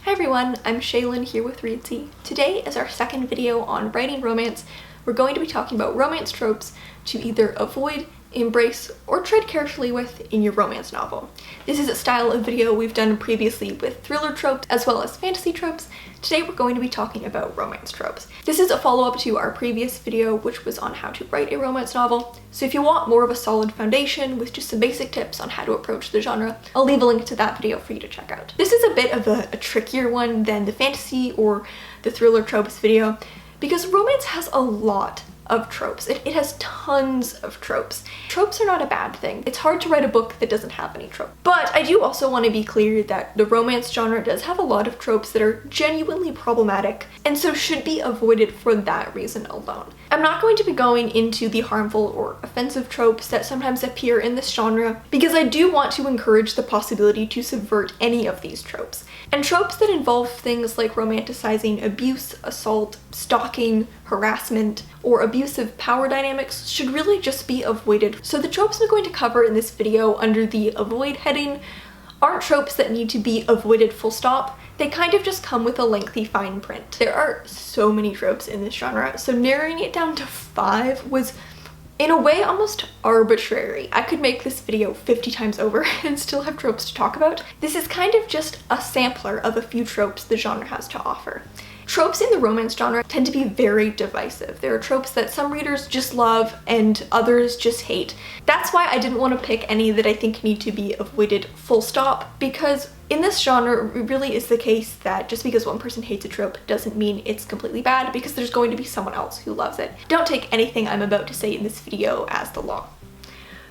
Hi everyone, I'm Shaylin here with Reedsy. Today is our second video on writing romance. We're going to be talking about romance tropes to either avoid, embrace, or tread carefully with in your romance novel. This is a style of video we've done previously with thriller tropes as well as fantasy tropes. Today we're going to be talking about romance tropes. This is a follow-up to our previous video, which was on how to write a romance novel. So if you want more of a solid foundation with just some basic tips on how to approach the genre, I'll leave a link to that video for you to check out. This is a bit of a trickier one than the fantasy or the thriller tropes video, because romance has a lot of tropes. It has tons of tropes. Tropes are not a bad thing. It's hard to write a book that doesn't have any tropes. But I do also want to be clear that the romance genre does have a lot of tropes that are genuinely problematic, and so should be avoided for that reason alone. I'm not going to be going into the harmful or offensive tropes that sometimes appear in this genre, because I do want to encourage the possibility to subvert any of these tropes. And tropes that involve things like romanticizing abuse, assault, stalking, harassment, or abusive power dynamics should really just be avoided. So the tropes I'm going to cover in this video under the avoid heading aren't tropes that need to be avoided full stop. They kind of just come with a lengthy fine print. There are so many tropes in this genre, so narrowing it down to 5 was in a way almost arbitrary. I could make this video 50 times over and still have tropes to talk about. This is kind of just a sampler of a few tropes the genre has to offer. Tropes in the romance genre tend to be very divisive. There are tropes that some readers just love and others just hate. That's why I didn't want to pick any that I think need to be avoided full stop, because in this genre, it really is the case that just because one person hates a trope doesn't mean it's completely bad, because there's going to be someone else who loves it. Don't take anything I'm about to say in this video as the law.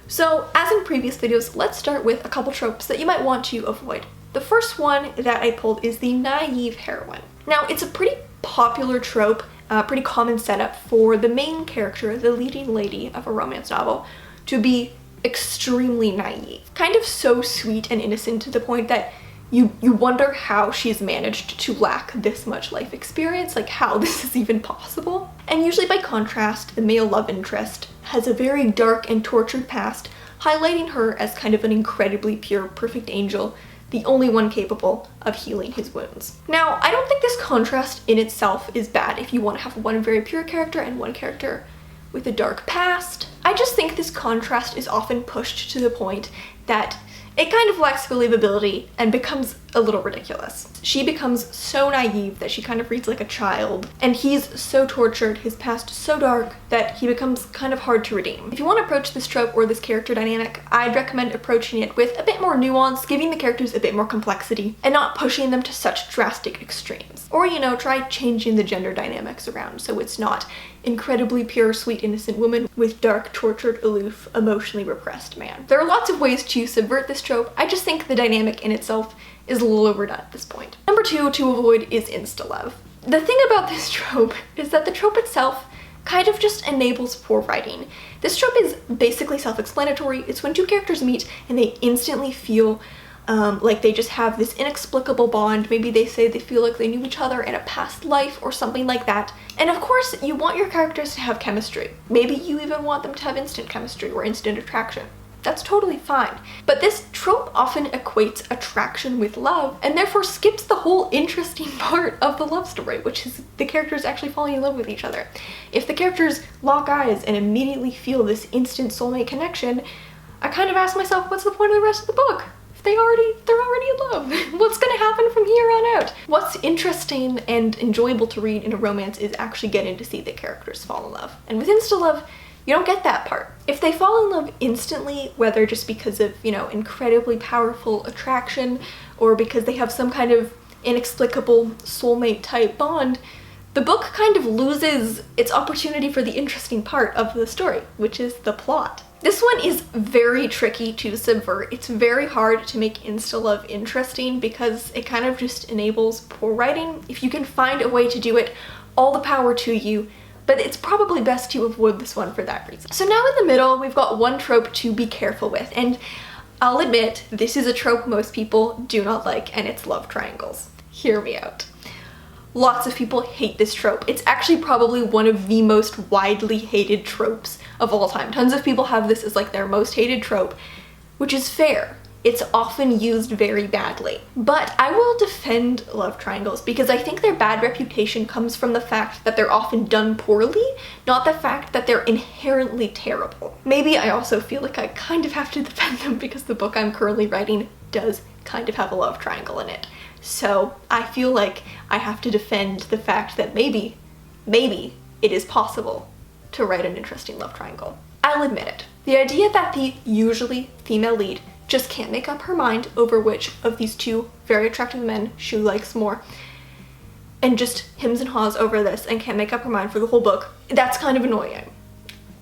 So, as in previous videos, let's start with a couple tropes that you might want to avoid. The first one that I pulled is the naive heroine. Now, it's a pretty popular trope, pretty common setup for the main character, the leading lady of a romance novel, to be extremely naive. Kind of so sweet and innocent to the point that you wonder how she's managed to lack this much life experience, like how this is even possible. And usually by contrast, the male love interest has a very dark and tortured past, highlighting her as kind of an incredibly pure, perfect angel, the only one capable of healing his wounds. Now, I don't think this contrast in itself is bad if you want to have one very pure character and one character with a dark past. I just think this contrast is often pushed to the point that it kind of lacks believability and becomes a little ridiculous. She becomes so naive that she kind of reads like a child, and he's so tortured, his past so dark, that he becomes kind of hard to redeem. If you want to approach this trope or this character dynamic, I'd recommend approaching it with a bit more nuance, giving the characters a bit more complexity, and not pushing them to such drastic extremes. Or, you know, try changing the gender dynamics around so it's not incredibly pure, sweet, innocent woman with dark, tortured, aloof, emotionally repressed man. There are lots of ways to subvert this trope. I just think the dynamic in itself is a little overdone at this point. Number 2 to avoid is Instalove. The thing about this trope is that the trope itself kind of just enables poor writing. This trope is basically self-explanatory. It's when two characters meet and they instantly feel like they just have this inexplicable bond. Maybe they say they feel like they knew each other in a past life or something like that. And of course, you want your characters to have chemistry. Maybe you even want them to have instant chemistry or instant attraction. That's totally fine. But this trope often equates attraction with love, and therefore skips the whole interesting part of the love story, which is the characters actually falling in love with each other. If the characters lock eyes and immediately feel this instant soulmate connection, I kind of ask myself, what's the point of the rest of the book? They're already in love. What's gonna happen from here on out? What's interesting and enjoyable to read in a romance is actually getting to see the characters fall in love. And with Instalove, you don't get that part. If they fall in love instantly, whether just because of, you know, incredibly powerful attraction or because they have some kind of inexplicable soulmate type bond, the book kind of loses its opportunity for the interesting part of the story, which is the plot. This one is very tricky to subvert. It's very hard to make Instalove interesting because it kind of just enables poor writing. If you can find a way to do it, all the power to you, but it's probably best to avoid this one for that reason. So now in the middle, we've got one trope to be careful with, and I'll admit, this is a trope most people do not like, and it's love triangles. Hear me out. Lots of people hate this trope. It's actually probably one of the most widely hated tropes of all time. Tons of people have this as like their most hated trope, which is fair. it's often used very badly. But I will defend love triangles because I think their bad reputation comes from the fact that they're often done poorly, not the fact that they're inherently terrible. Maybe I also feel like I kind of have to defend them because the book I'm currently writing does kind of have a love triangle in it. So I feel like I have to defend the fact that maybe it is possible to write an interesting love triangle. I'll admit it. The idea that the usually female lead just can't make up her mind over which of these two very attractive men she likes more, and just hems and haws over this and can't make up her mind for the whole book, that's kind of annoying.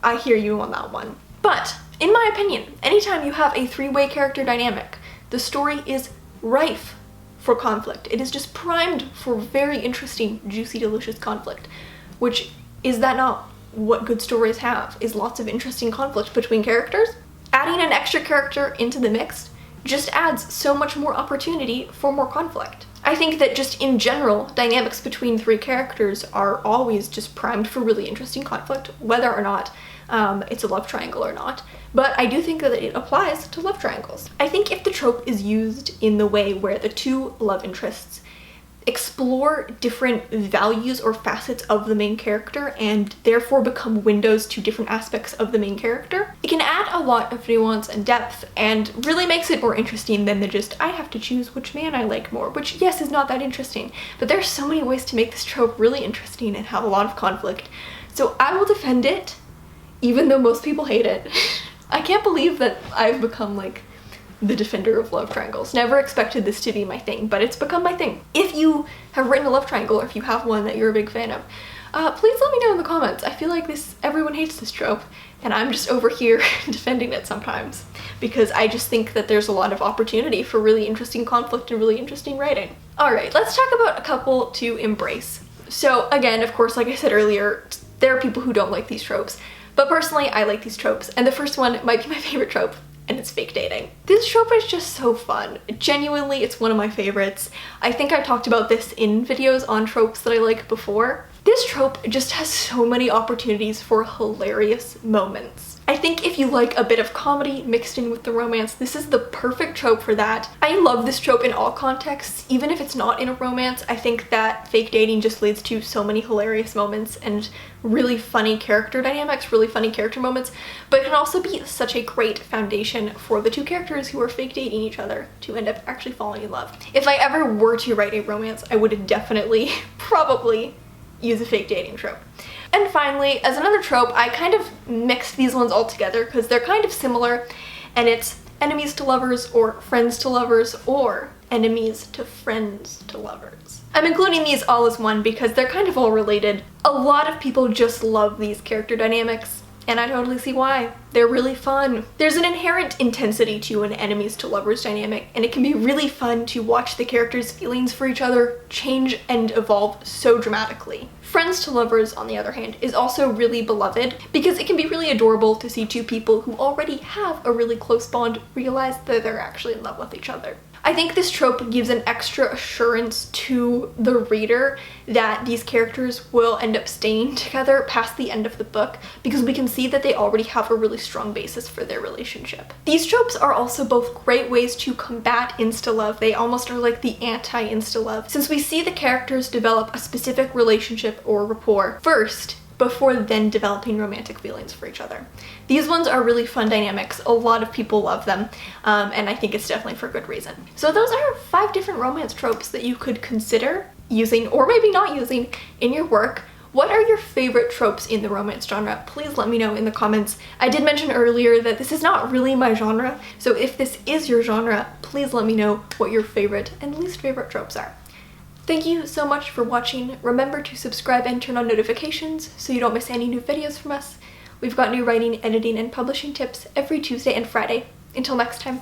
I hear you on that one. But in my opinion, anytime you have a three-way character dynamic, the story is rife for conflict. It is just primed for very interesting, juicy, delicious conflict, which is that not what good stories have, is lots of interesting conflict between characters? Adding an extra character into the mix just adds so much more opportunity for more conflict. I think that just in general, dynamics between three characters are always just primed for really interesting conflict, whether or not it's a love triangle or not. But I do think that it applies to love triangles. I think if the trope is used in the way where the two love interests explore different values or facets of the main character and therefore become windows to different aspects of the main character, it can add a lot of nuance and depth and really makes it more interesting than the just, I have to choose which man I like more, which yes is not that interesting, but there's so many ways to make this trope really interesting and have a lot of conflict. So I will defend it, even though most people hate it. I can't believe that I've become like the defender of love triangles. Never expected this to be my thing, but it's become my thing. If you have written a love triangle or if you have one that you're a big fan of, please let me know in the comments. I feel like everyone hates this trope and I'm just over here defending it sometimes because I just think that there's a lot of opportunity for really interesting conflict and really interesting writing. All right, let's talk about a couple to embrace. So again, of course, like I said earlier, there are people who don't like these tropes, but personally I like these tropes, and the first one might be my favorite trope, and it's fake dating. This trope is just so fun. Genuinely, it's one of my favorites. I think I've talked about this in videos on tropes that I like before. This trope just has so many opportunities for hilarious moments. I think if you like a bit of comedy mixed in with the romance, this is the perfect trope for that. I love this trope in all contexts, even if it's not in a romance. I think that fake dating just leads to so many hilarious moments and really funny character dynamics, really funny character moments, but it can also be such a great foundation for the two characters who are fake dating each other to end up actually falling in love. If I ever were to write a romance, I would definitely, probably use a fake dating trope. And finally, as another trope, I kind of mixed these ones all together because they're kind of similar, and it's enemies to lovers or friends to lovers or enemies to friends to lovers. I'm including these all as one because they're kind of all related. A lot of people just love these character dynamics, and I totally see why. They're really fun. There's an inherent intensity to an enemies to lovers dynamic, and it can be really fun to watch the characters' feelings for each other change and evolve so dramatically. Friends to lovers, on the other hand, is also really beloved because it can be really adorable to see two people who already have a really close bond realize that they're actually in love with each other. I think this trope gives an extra assurance to the reader that these characters will end up staying together past the end of the book because we can see that they already have a really strong basis for their relationship. These tropes are also both great ways to combat insta-love. They almost are like the anti-insta-love, since we see the characters develop a specific relationship or rapport first before then developing romantic feelings for each other. These ones are really fun dynamics. A lot of people love them, and I think it's definitely for good reason. So those are 5 different romance tropes that you could consider using, or maybe not using, in your work. What are your favorite tropes in the romance genre? Please let me know in the comments. I did mention earlier that this is not really my genre, so if this is your genre, please let me know what your favorite and least favorite tropes are. Thank you so much for watching. Remember to subscribe and turn on notifications so you don't miss any new videos from us. We've got new writing, editing, and publishing tips every Tuesday and Friday. Until next time.